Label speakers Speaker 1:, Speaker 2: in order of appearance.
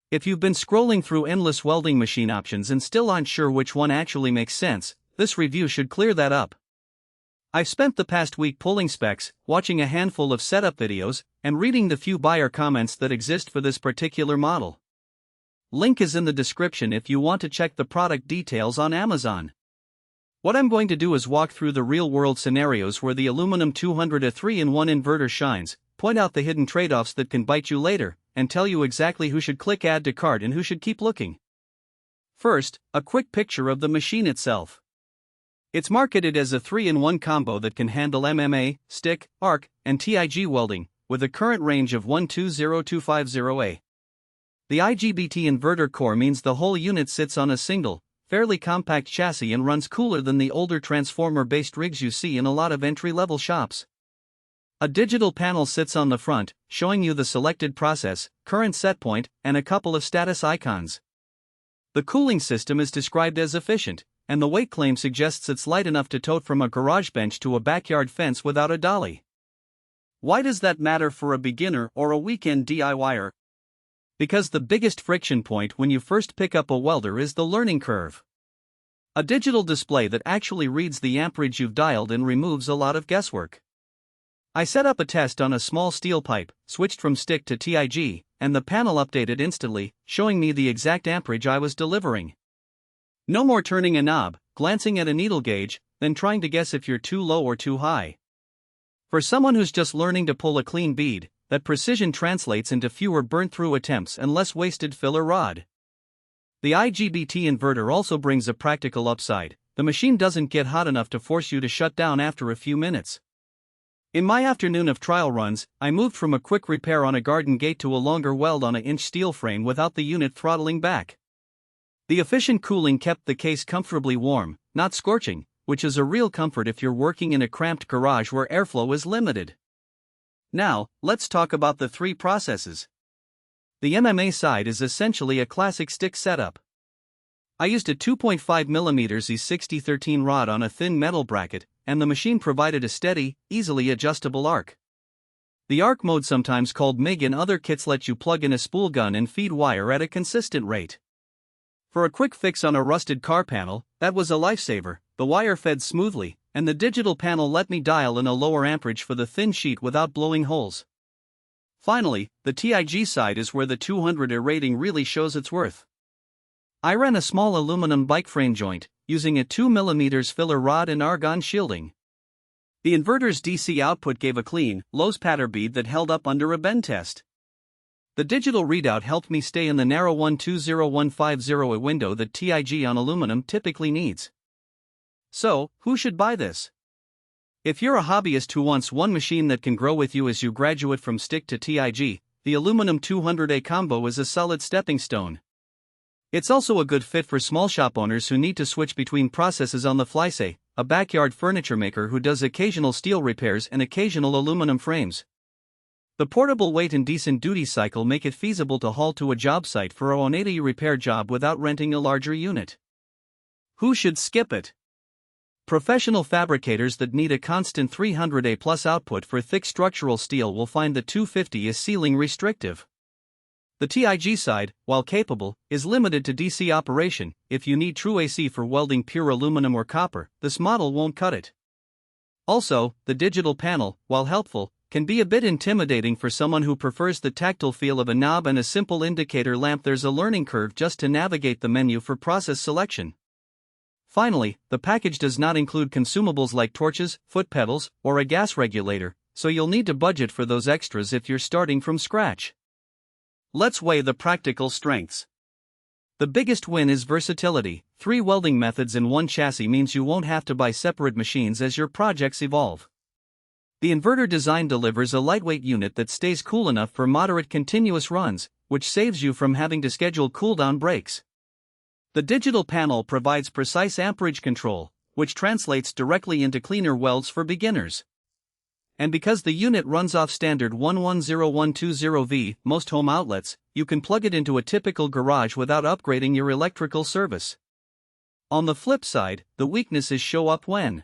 Speaker 1: If you've been scrolling through endless welding machine options and still aren't sure which one actually makes sense, this review should clear that up. I've spent the past week pulling specs, watching a handful of setup videos, and reading the few buyer comments that exist for this particular model. Link is in the description if you want to check the product details on Amazon. What I'm going to do is walk through the real-world scenarios where the aluminum 200A 3-in-1 inverter shines, point out the hidden trade-offs that can bite you later, and tell you exactly who should click add to cart and who should keep looking. First, a quick picture of the machine itself. It's marketed as a 3-in-1 combo that can handle MMA, stick, arc, and TIG welding, with a current range of 120250A. The IGBT inverter core means the whole unit sits on a single, fairly compact chassis and runs cooler than the older transformer-based rigs you see in a lot of entry-level shops. A digital panel sits on the front, showing you the selected process, current setpoint, and a couple of status icons. The cooling system is described as efficient, and the weight claim suggests it's light enough to tote from a garage bench to a backyard fence without a dolly. Why does that matter for a beginner or a weekend DIYer? Because the biggest friction point when you first pick up a welder is the learning curve. A digital display that actually reads the amperage you've dialed in removes a lot of guesswork. I set up a test on a small steel pipe, switched from stick to TIG, and the panel updated instantly, showing me the exact amperage I was delivering. No more turning a knob, glancing at a needle gauge, then trying to guess if you're too low or too high. For someone who's just learning to pull a clean bead, that precision translates into fewer burnt-through attempts and less wasted filler rod. The IGBT inverter also brings a practical upside. The machine doesn't get hot enough to force you to shut down after a few minutes. In my afternoon of trial runs, I moved from a quick repair on a garden gate to a longer weld on an inch steel frame without the unit throttling back. The efficient cooling kept the case comfortably warm, not scorching, which is a real comfort if you're working in a cramped garage where airflow is limited. Now, let's talk about the three processes. The MMA side is essentially a classic stick setup. I used a 2.5mm E6013 rod on a thin metal bracket, and the machine provided a steady, easily adjustable arc. The arc mode, sometimes called MIG in other kits, lets you plug in a spool gun and feed wire at a consistent rate. For a quick fix on a rusted car panel, that was a lifesaver. The wire fed smoothly, and the digital panel let me dial in a lower amperage for the thin sheet without blowing holes. Finally, the TIG side is where the 200A rating really shows its worth. I ran a small aluminum bike frame joint, using a 2mm filler rod and argon shielding. The inverter's DC output gave a clean, low spatter bead that held up under a bend test. The digital readout helped me stay in the narrow 120150A window that TIG on aluminum typically needs. So, who should buy this? If you're a hobbyist who wants one machine that can grow with you as you graduate from stick to TIG, the aluminum 200A combo is a solid stepping stone. It's also a good fit for small shop owners who need to switch between processes on the fly, say, a backyard furniture maker who does occasional steel repairs and occasional aluminum frames. The portable weight and decent duty cycle make it feasible to haul to a job site for a 180 repair job without renting a larger unit. Who should skip it? Professional fabricators that need a constant 300A plus output for thick structural steel will find the 250 is ceiling restrictive. The TIG side, while capable, is limited to DC operation. If you need true AC for welding pure aluminum or copper, this model won't cut it. Also, the digital panel, while helpful, can be a bit intimidating for someone who prefers the tactile feel of a knob and a simple indicator lamp. There's a learning curve just to navigate the menu for process selection. Finally, the package does not include consumables like torches, foot pedals, or a gas regulator, so you'll need to budget for those extras if you're starting from scratch. Let's weigh the practical strengths. The biggest win is versatility. 3 welding methods in one chassis means you won't have to buy separate machines as your projects evolve. The inverter design delivers a lightweight unit that stays cool enough for moderate continuous runs, which saves you from having to schedule cooldown breaks. The digital panel provides precise amperage control, which translates directly into cleaner welds for beginners. And because the unit runs off standard 110120V, most home outlets, you can plug it into a typical garage without upgrading your electrical service. On the flip side, the weaknesses show up when